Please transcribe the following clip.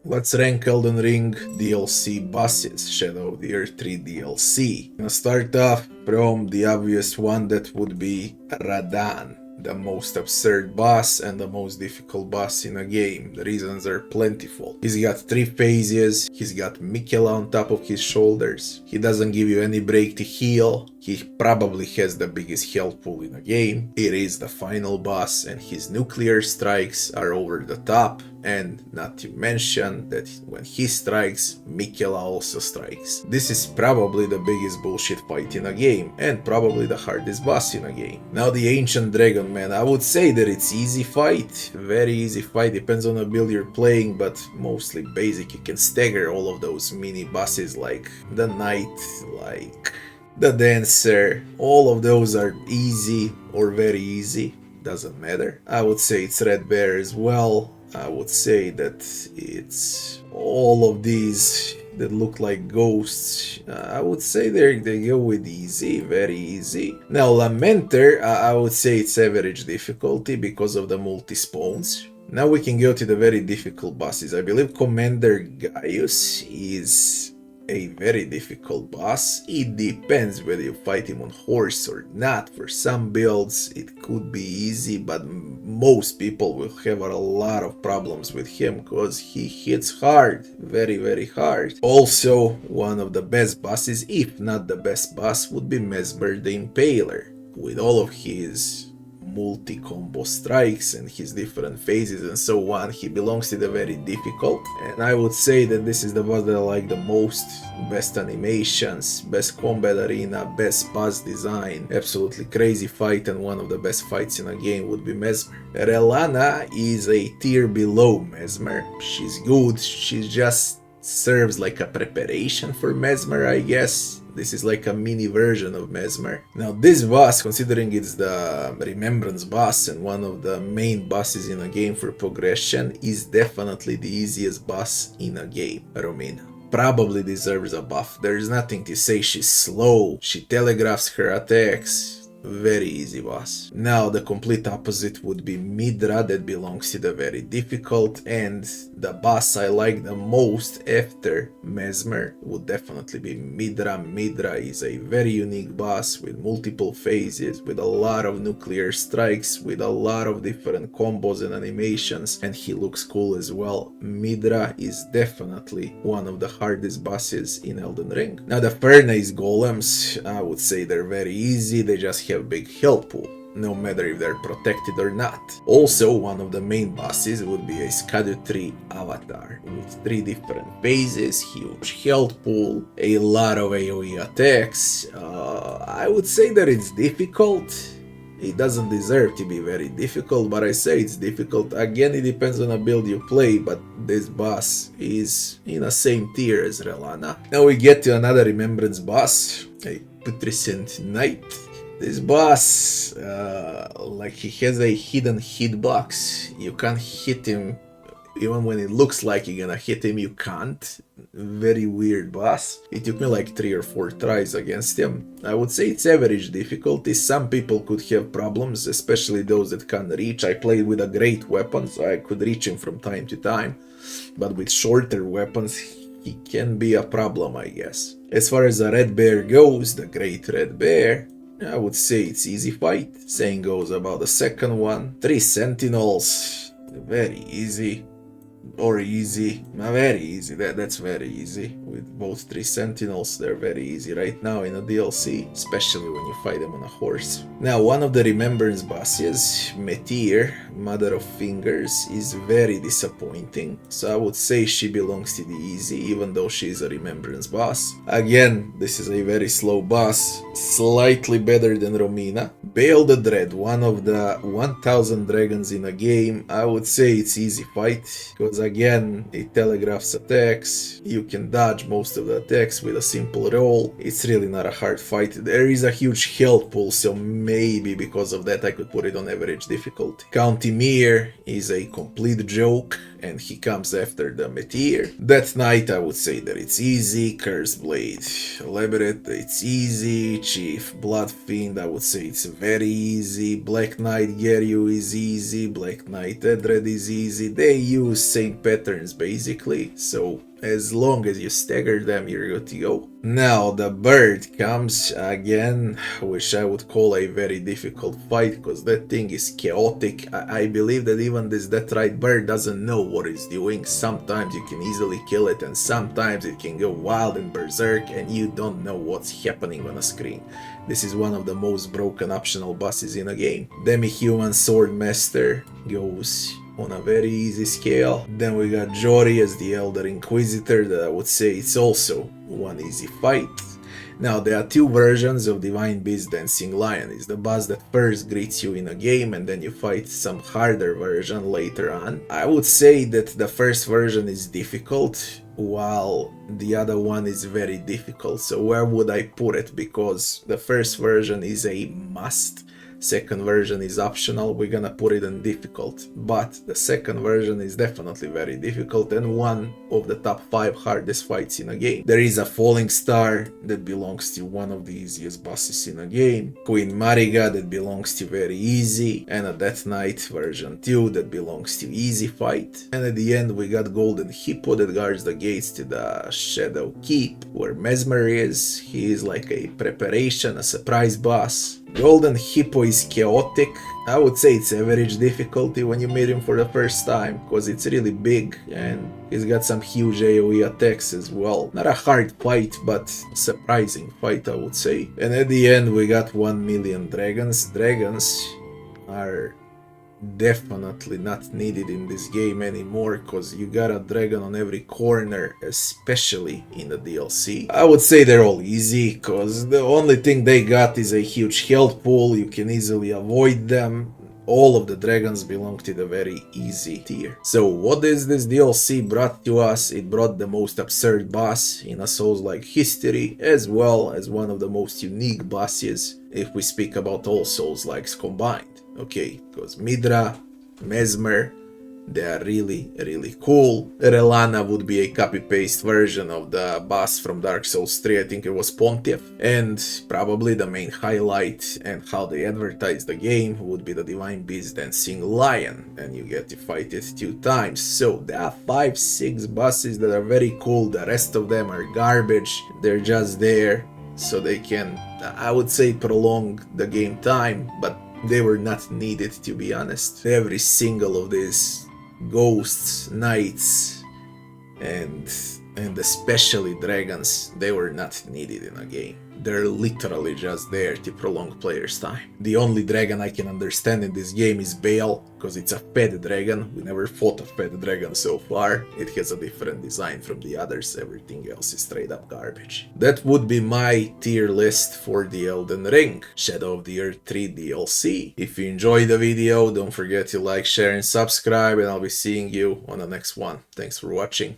Let's rank Elden Ring DLC bosses, Shadow of the Erdtree DLC. Gonna start off from the obvious one that would be Radan, the most absurd boss and the most difficult boss in a game. The reasons are plentiful. He's got 3 phases, he's got Mikela on top of his shoulders, he doesn't give you any break to heal, he probably has the biggest health pool in the game, it is the final boss, and his nuclear strikes are over the top, and not to mention that when he strikes, Mikela also strikes. This is probably the biggest bullshit fight in a game, and probably the hardest boss in a game. Now the Ancient Dragon, man, I would say that it's easy fight, very easy fight, depends on the build you're playing, but mostly basic. You can stagger all of those mini bosses like the Knight, like the Dancer, all of those are easy or very easy, doesn't matter. I would say it's Red Bear as well. I would say that it's all of these that look like ghosts. I would say they go with easy, very easy. Now Lamenter, I would say it's average difficulty because of the multi-spawns. Now we can go to the very difficult bosses. I believe Commander Gaius is a very difficult boss. It depends whether you fight him on horse or not. For some builds it could be easy, but most people will have a lot of problems with him because he hits hard, very hard. Also, one of the best bosses, if not the best boss, would be Mesmer the Impaler. With all of his multi-combo strikes and his different phases and so on, he belongs to the very difficult, and I would say that this is the boss that I like the most. Best animations, best combat arena, best boss design, absolutely crazy fight, and one of the best fights in a game would be Mesmer. Relana is a tier below Mesmer. She's good, she just serves like a preparation for Mesmer, I guess. This is like a mini version of Mesmer. Now this boss, considering it's the Remembrance boss and one of the main bosses in a game for progression, is definitely the easiest boss in a game. Romina probably deserves a buff. There's nothing to say she's slow, she telegraphs her attacks. Very easy boss. Now the complete opposite would be Midra, that belongs to the very difficult, and the boss I like the most after Mesmer would definitely be Midra. Midra is a very unique boss with multiple phases, with a lot of nuclear strikes, with a lot of different combos and animations, and he looks cool as well. Midra is definitely one of the hardest bosses in Elden Ring. Now the Furnace Golems, I would say they're very easy, they just have big health pool, no matter if they're protected or not. Also, one of the main bosses would be a Erdtree avatar with 3 different phases, huge health pool, a lot of AoE attacks. I would say that it's difficult. It doesn't deserve to be very difficult, but I say it's difficult. Again, it depends on the build you play, but this boss is in the same tier as Relana. Now we get to another Remembrance boss, a Putrescent Knight. This boss, like he has a hidden hitbox. You can't hit him, even when it looks like you're gonna hit him, you can't. Very weird boss. It took me like 3 or 4 tries against him. I would say it's average difficulty. Some people could have problems, especially those that can't reach. I played with a great weapon, so I could reach him from time to time. But with shorter weapons, he can be a problem, I guess. As far as the Red Bear goes, the Great Red Bear, I would say it's easy fight. Same goes about the second one. 3 Sentinels, very easy. Or easy, very easy, that's very easy. With both 3 Sentinels, they're very easy right now in a DLC, especially when you fight them on a horse. Now, one of the Remembrance bosses, Meteor, Mother of Fingers, is very disappointing, so I would say she belongs to the easy, even though she is a Remembrance boss. Again, this is a very slow boss, slightly better than Romina. Bale the Dread, one of the 1000 dragons in a game, I would say it's easy fight, because again, it telegraphs attacks, you can dodge most of the attacks with a simple roll. It's really not a hard fight. There is a huge health pool, so maybe because of that I could put it on average difficulty. Count Emir is a complete joke, and he comes after the Meteor. Death Knight, I would say that it's easy. Curse Blade, Elaborate, it's easy. Chief Bloodfiend, I would say it's very easy. Black Knight Geryu is easy. Black Knight Edred is easy. They use same patterns basically, so as long as you stagger them, you're good to go. Now the bird comes again, which I would call a very difficult fight, because that thing is chaotic. I believe that even this Deathright bird doesn't know what it's doing. Sometimes you can easily kill it, and sometimes it can go wild and berserk, and you don't know what's happening on a screen. This is one of the most broken optional bosses in a game. Demi-human Swordmaster goes on a very easy scale. Then we got Jory as the Elder Inquisitor, that I would say it's also one easy fight. Now there are two versions of Divine Beast Dancing Lion. It's the boss that first greets you in a game, and then you fight some harder version later on. I would say that the first version is difficult, while the other one is very difficult. So where would I put it? Because the first version is a must. Second version is optional, we're gonna put it in difficult, but the second version is definitely very difficult and one of the top 5 hardest fights in a game. There is a Falling Star that belongs to one of the easiest bosses in a game, Queen Mariga that belongs to very easy, and a Death Knight version 2 that belongs to easy fight. And at the end we got Golden Hippo that guards the gates to the Shadow Keep, where Mesmer is. He is like a preparation, a surprise boss. Golden Hippo is chaotic. I would say it's average difficulty when you meet him for the first time, because it's really big and he's got some huge AoE attacks as well. Not a hard fight, but surprising fight, I would say. And at the end we got 1 million dragons. Dragons are definitely not needed in this game anymore, because you got a dragon on every corner, especially in the DLC. I would say they're all easy, because the only thing they got is a huge health pool. You can easily avoid them. All of the dragons belong to the very easy tier. So what is this DLC brought to us? It brought the most absurd boss in a Souls-like history, as well as one of the most unique bosses if we speak about all Souls-likes combined. Okay, because Midra, Mesmer, they are really cool. Relana would be a copy-paste version of the boss from Dark Souls 3, I think it was Pontiff. And probably the main highlight and how they advertise the game would be the Divine Beast Dancing Lion, and you get to fight it 2 times. So there are 5-6 bosses that are very cool, the rest of them are garbage. They're just there so they can, I would say, prolong the game time, but they were not needed, to be honest. Every single of these ghosts, knights, and especially dragons, they were not needed in a game. They're literally just there to prolong players' time. The only dragon I can understand in this game is Baal, because it's a fed dragon. We never fought a fed dragon so far. It has a different design from the others. Everything else is straight up garbage. That would be my tier list for the Elden Ring, Shadow of the Erdtree DLC. If you enjoyed the video, don't forget to like, share and subscribe, and I'll be seeing you on the next one. Thanks for watching.